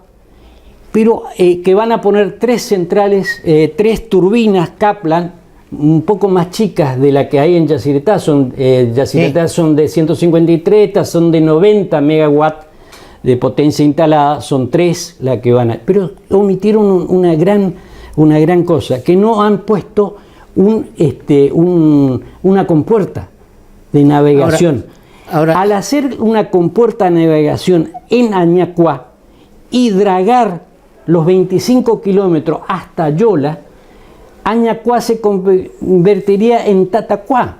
pero que van a poner 3 centrales, 3 turbinas Kaplan, un poco más chicas de la que hay en Yacyretá. Yacyretá son de 153, estas son de 90 megawatts de potencia instalada, son 3 las que van a... Pero omitieron una gran cosa, que no han puesto una compuerta de navegación. Ahora, al hacer una compuerta de navegación en Añacuá y dragar los 25 kilómetros hasta Yola, Añacuá se convertiría en Tatacuá.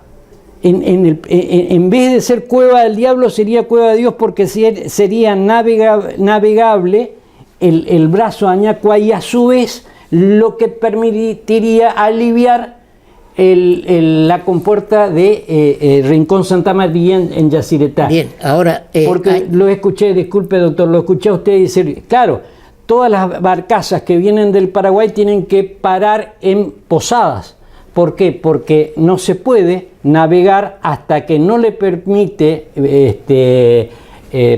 En vez de ser Cueva del Diablo, sería Cueva de Dios, porque sería navegable el brazo Añacuá, y a su vez lo que permitiría aliviar la compuerta de Rincón Santa María en Yacyretá. Bien, ahora... porque lo escuché, disculpe doctor, lo escuché a usted decir, claro, todas las barcazas que vienen del Paraguay tienen que parar en Posadas. ¿Por qué? Porque no se puede navegar hasta que no le permite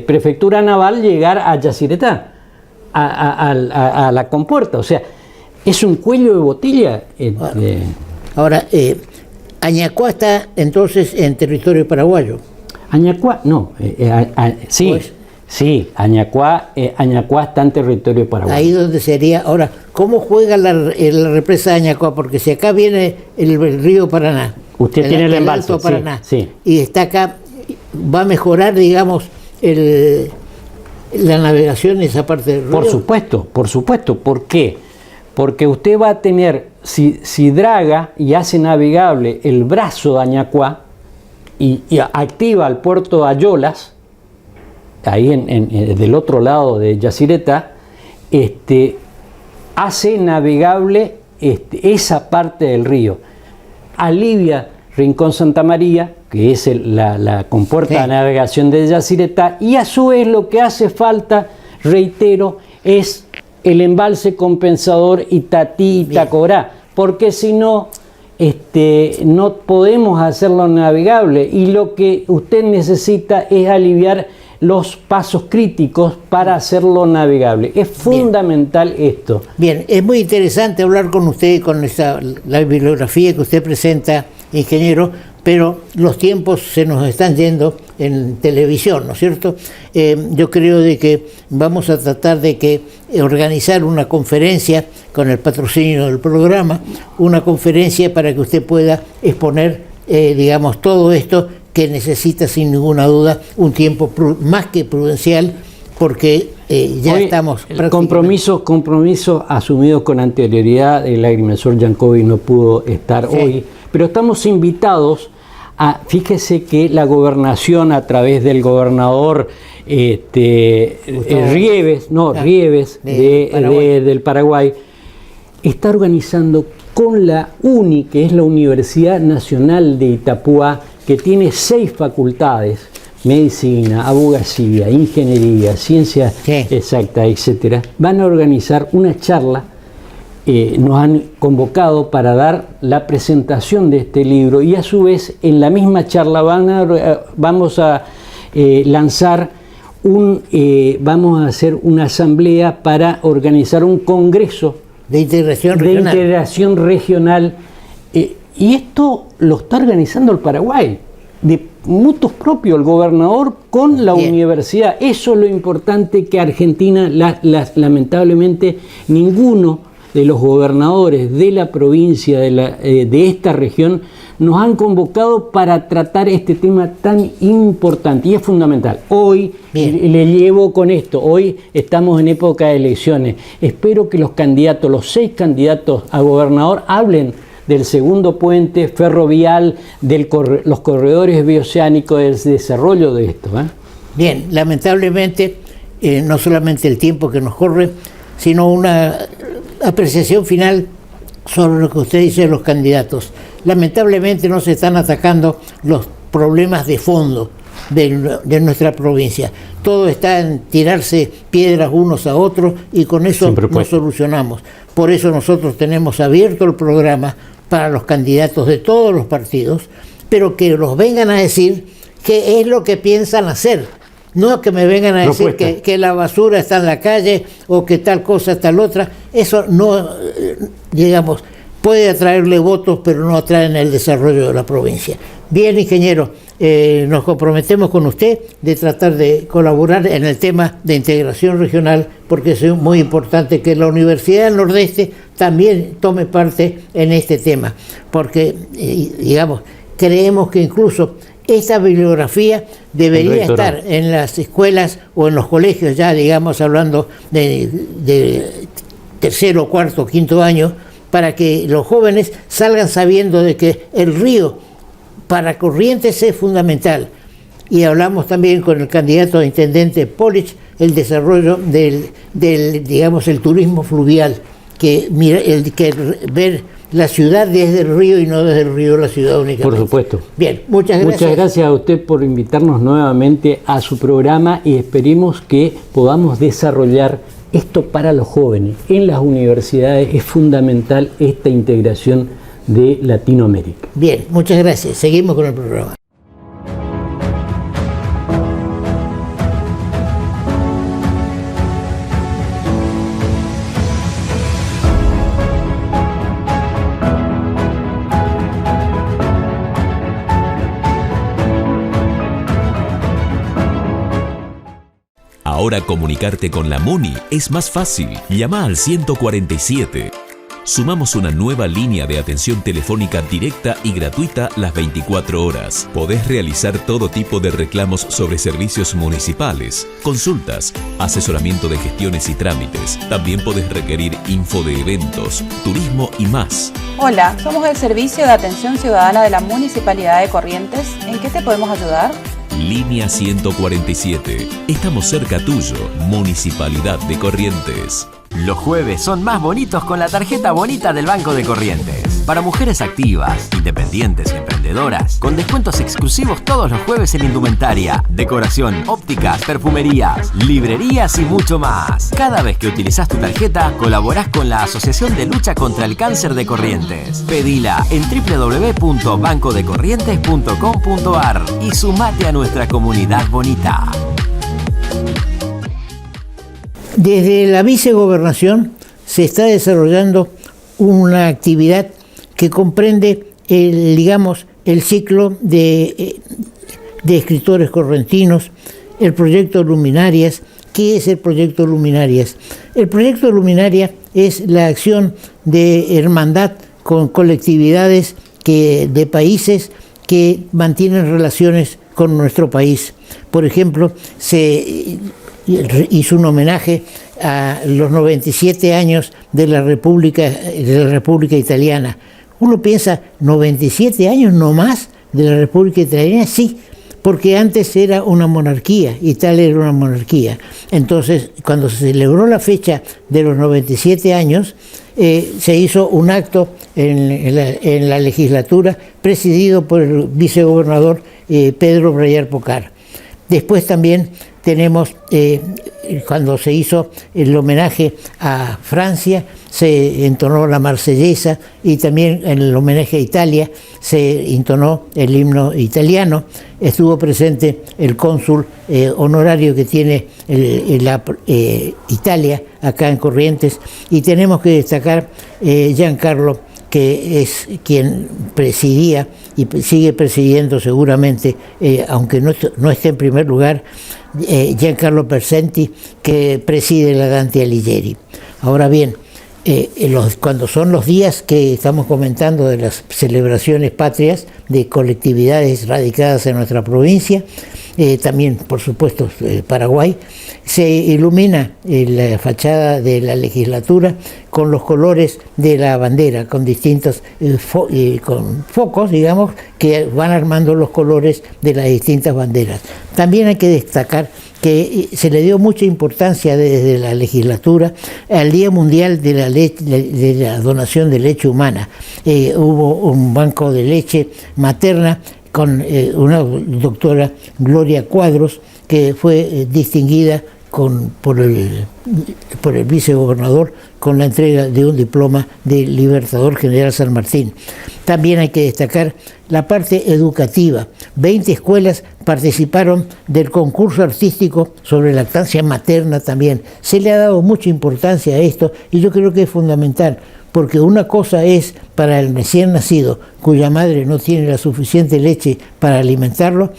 Prefectura Naval llegar a Yacyretá, a la compuerta. O sea, es un cuello de botella. Ahora, Añacuá está entonces en territorio paraguayo. Añacuá, no, sí. Pues, sí, Añacuá está en territorio paraguayo. Ahí donde sería. Ahora, ¿cómo juega la represa de Añacuá? Porque si acá viene el río Paraná, usted tiene el embalse, Alto Paraná, sí. Y está acá, va a mejorar, digamos, la navegación en esa parte del río. Por supuesto. ¿Por qué? Porque usted va a tener, si draga y hace navegable el brazo de Añacuá y activa el puerto de Ayolas, ahí del otro lado de Yacyretá, hace navegable esa parte del río, alivia Rincón Santa María, que es la compuerta de navegación de Yacyretá, y a su vez lo que hace falta, reitero, es el embalse compensador Itatí-Itacorá, porque si no, no podemos hacerlo navegable, y lo que usted necesita es aliviar los pasos críticos para hacerlo navegable. Es fundamental esto. Bien, es muy interesante hablar con usted, con la bibliografía que usted presenta, ingeniero, pero los tiempos se nos están yendo en televisión, ¿no es cierto? Yo creo de que vamos a tratar de organizar una conferencia con el patrocinio del programa, una conferencia para que usted pueda exponer, digamos, todo esto que necesita sin ninguna duda un tiempo más que prudencial, porque ya hoy estamos... Compromiso asumido con anterioridad. El agrimensor Yankovic no pudo estar hoy, pero estamos invitados a... Fíjese que la gobernación, a través del gobernador Rieves del Paraguay, está organizando con la UNI, que es la Universidad Nacional de Itapúa, que tiene 6 facultades: medicina, abogacía, ingeniería, ciencia exacta, etcétera. Van a organizar una charla nos han convocado para dar la presentación de este libro, y a su vez en la misma charla vamos a lanzar vamos a hacer una asamblea para organizar un congreso de integración regional. Y esto lo está organizando el Paraguay, de mutuo propio, el gobernador con la universidad. Eso es lo importante, que Argentina, lamentablemente, ninguno de los gobernadores de la provincia, de esta región, nos han convocado para tratar este tema tan importante, y es fundamental. Hoy le llevo con esto, hoy estamos en época de elecciones. Espero que los 6 candidatos a gobernador hablen del segundo puente ferrovial, los corredores bioceánicos, del desarrollo de esto. Bien, lamentablemente, no solamente el tiempo que nos corre, sino una apreciación final sobre lo que usted dice de los candidatos. Lamentablemente no se están atacando los problemas de fondo de nuestra provincia. Todo está en tirarse piedras unos a otros, y con eso no solucionamos. Por eso nosotros tenemos abierto el programa para los candidatos de todos los partidos, pero que nos vengan a decir qué es lo que piensan hacer. No que me vengan a decir que la basura está en la calle, o que tal cosa, tal otra. Eso no, digamos, puede atraerle votos, pero no atraen el desarrollo de la provincia. Bien, ingeniero, nos comprometemos con usted de tratar de colaborar en el tema de integración regional, porque es muy importante que la Universidad del Nordeste también tome parte en este tema, porque, digamos, creemos que incluso esta bibliografía debería estar en las escuelas o en los colegios, ya digamos hablando de tercero, cuarto, quinto año, para que los jóvenes salgan sabiendo de que el río para Corrientes es fundamental. Y hablamos también con el candidato a intendente Polich, el desarrollo del digamos, el turismo fluvial, que ver la ciudad desde el río y no desde el río la ciudad únicamente. Por supuesto. Bien, muchas gracias. Muchas gracias a usted por invitarnos nuevamente a su programa, y esperemos que podamos desarrollar esto para los jóvenes. En las universidades es fundamental esta integración de Latinoamérica. Bien, muchas gracias. Seguimos con el programa. Ahora comunicarte con la MUNI es más fácil. Llama al 147. Sumamos una nueva línea de atención telefónica directa y gratuita las 24 horas. Podés realizar todo tipo de reclamos sobre servicios municipales, consultas, asesoramiento de gestiones y trámites. También podés requerir info de eventos, turismo y más. Hola, somos el Servicio de Atención Ciudadana de la Municipalidad de Corrientes. ¿En qué te podemos ayudar? Línea 147. Estamos cerca tuyo, Municipalidad de Corrientes. Los jueves son más bonitos con la tarjeta bonita del Banco de Corrientes. Para mujeres activas, independientes y emprendedoras, con descuentos exclusivos todos los jueves en indumentaria, decoración, ópticas, perfumerías, librerías y mucho más. Cada vez que utilizas tu tarjeta, colaborás con la Asociación de Lucha contra el Cáncer de Corrientes. Pedila en www.bancodecorrientes.com.ar y sumate a nuestra comunidad bonita. Desde la vicegobernación se está desarrollando una actividad que comprende el ciclo de escritores correntinos, el proyecto Luminarias. ¿Qué es el proyecto Luminarias? El proyecto Luminaria es la acción de hermandad con colectividades de países que mantienen relaciones con nuestro país. Por ejemplo, se hizo un homenaje a los 97 años de la República Italiana. Uno piensa, 97 años no más de la República Italiana, sí, porque antes era una monarquía, Italia era una monarquía. Entonces, cuando se celebró la fecha de los 97 años, se hizo un acto en la legislatura presidido por el vicegobernador Pedro Brayar Pocar. Después también tenemos, cuando se hizo el homenaje a Francia, se entonó la Marsellesa, y también en el homenaje a Italia se entonó el himno italiano. Estuvo presente el cónsul honorario que tiene Italia acá en Corrientes, y tenemos que destacar Giancarlo, que es quien presidía y sigue presidiendo seguramente, aunque no esté en primer lugar, Giancarlo Persenti, que preside la Dante Alighieri. Ahora bien, cuando son los días que estamos comentando de las celebraciones patrias de colectividades radicadas en nuestra provincia, también por supuesto Paraguay, se ilumina la fachada de la legislatura con los colores de la bandera, con distintos con focos, digamos, que van armando los colores de las distintas banderas. También hay que destacar que se le dio mucha importancia desde la legislatura al Día Mundial de la Donación de Leche Humana. Hubo un banco de leche materna con una doctora, Gloria Cuadros, que fue distinguida por el vicegobernador con la entrega de un diploma de Libertador General San Martín. También hay que destacar la parte educativa. 20 escuelas participaron del concurso artístico sobre lactancia materna también. Se le ha dado mucha importancia a esto, y yo creo que es fundamental, porque una cosa es para el recién nacido cuya madre no tiene la suficiente leche para alimentarlo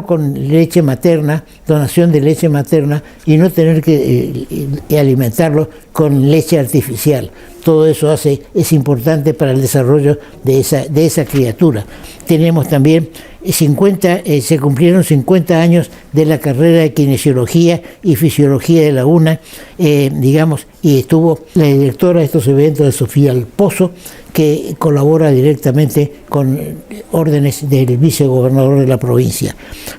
con leche materna, donación de leche materna, y no tener que alimentarlo con leche artificial. Todo eso es importante para el desarrollo de esa criatura. Tenemos también se cumplieron 50 años de la carrera de Kinesiología y Fisiología de la UNA, y estuvo la directora de estos eventos, de Sofía Alpozo, que colabora directamente con órdenes del vicegobernador de la provincia.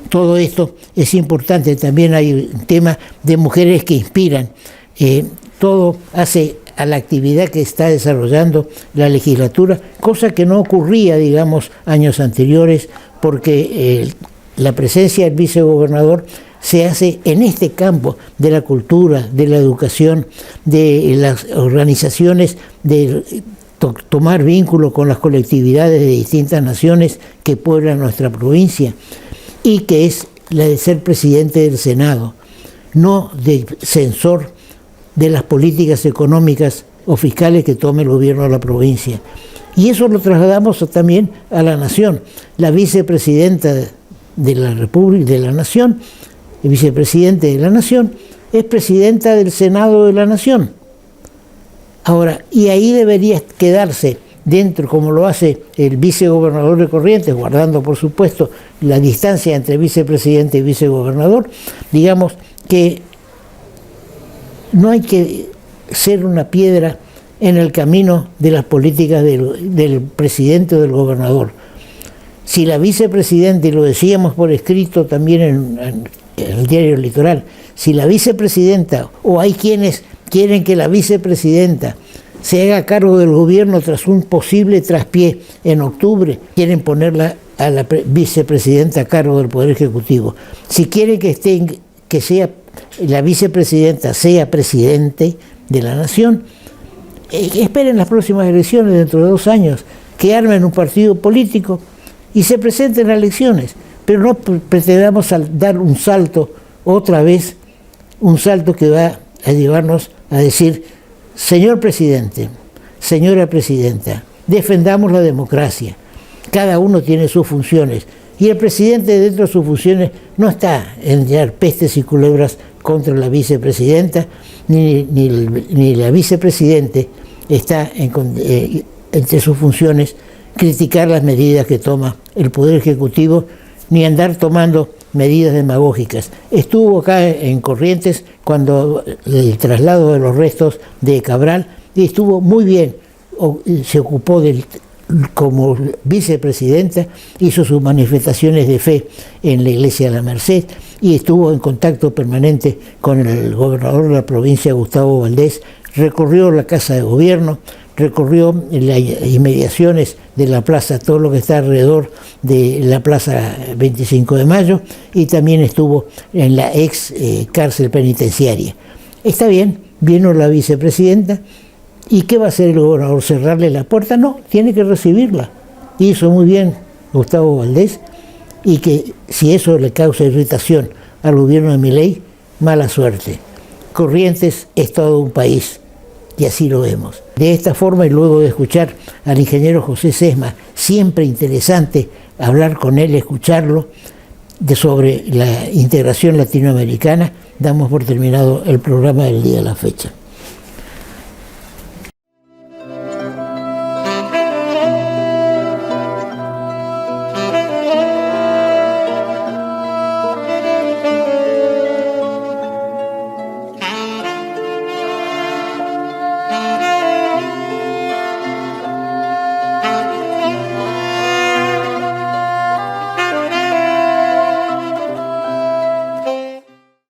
Todo esto es importante. También hay un tema de mujeres que inspiran. Todo hace a la actividad que está desarrollando la legislatura, cosa que no ocurría, años anteriores, porque la presencia del vicegobernador se hace en este campo de la cultura, de la educación, de las organizaciones, de tomar vínculo con las colectividades de distintas naciones que pueblan nuestra provincia, y que es la de ser presidente del Senado, no de censor de las políticas económicas o fiscales que tome el gobierno de la provincia. Y eso lo trasladamos también a la Nación. La vicepresidenta de la República, de la Nación, el vicepresidente de la Nación, es presidenta del Senado de la Nación. Ahora, y ahí debería quedarse dentro, como lo hace el vicegobernador de Corrientes, guardando por supuesto la distancia entre vicepresidente y vicegobernador, que no hay que ser una piedra en el camino de las políticas del presidente o del gobernador. Si la vicepresidenta, y lo decíamos por escrito también en el diario Litoral, si la vicepresidenta, o hay quienes quieren que la vicepresidenta se haga cargo del gobierno tras un posible traspié en octubre, quieren ponerla a la vicepresidenta a cargo del Poder Ejecutivo. Si quieren que sea la vicepresidenta sea presidente de la Nación, esperen las próximas elecciones dentro de 2 años, que armen un partido político y se presenten las elecciones, pero no pretendamos dar un salto otra vez, un salto que va a llevarnos a decir: señor presidente, señora presidenta, defendamos la democracia, cada uno tiene sus funciones, y el presidente, dentro de sus funciones, no está en dar pestes y culebras contra la vicepresidenta, ni la vicepresidente está entre sus funciones criticar las medidas que toma el Poder Ejecutivo, ni andar tomando medidas demagógicas. Estuvo acá en Corrientes cuando el traslado de los restos de Cabral, y estuvo muy bien, se ocupó como vicepresidenta, hizo sus manifestaciones de fe en la iglesia de la Merced, y estuvo en contacto permanente con el gobernador de la provincia, Gustavo Valdés, recorrió la Casa de Gobierno, recorrió las inmediaciones de la plaza, todo lo que está alrededor de la plaza 25 de Mayo, y también estuvo en la ex cárcel penitenciaria. Está bien, vino la vicepresidenta, ¿y qué va a hacer el gobernador? ¿Cerrarle la puerta? No, tiene que recibirla. Hizo muy bien Gustavo Valdés, y que si eso le causa irritación al gobierno de Milei, mala suerte. Corrientes es todo un país, y así lo vemos. De esta forma, y luego de escuchar al ingeniero José Sesma, siempre interesante hablar con él, escucharlo, sobre la integración latinoamericana, damos por terminado el programa del día de la fecha.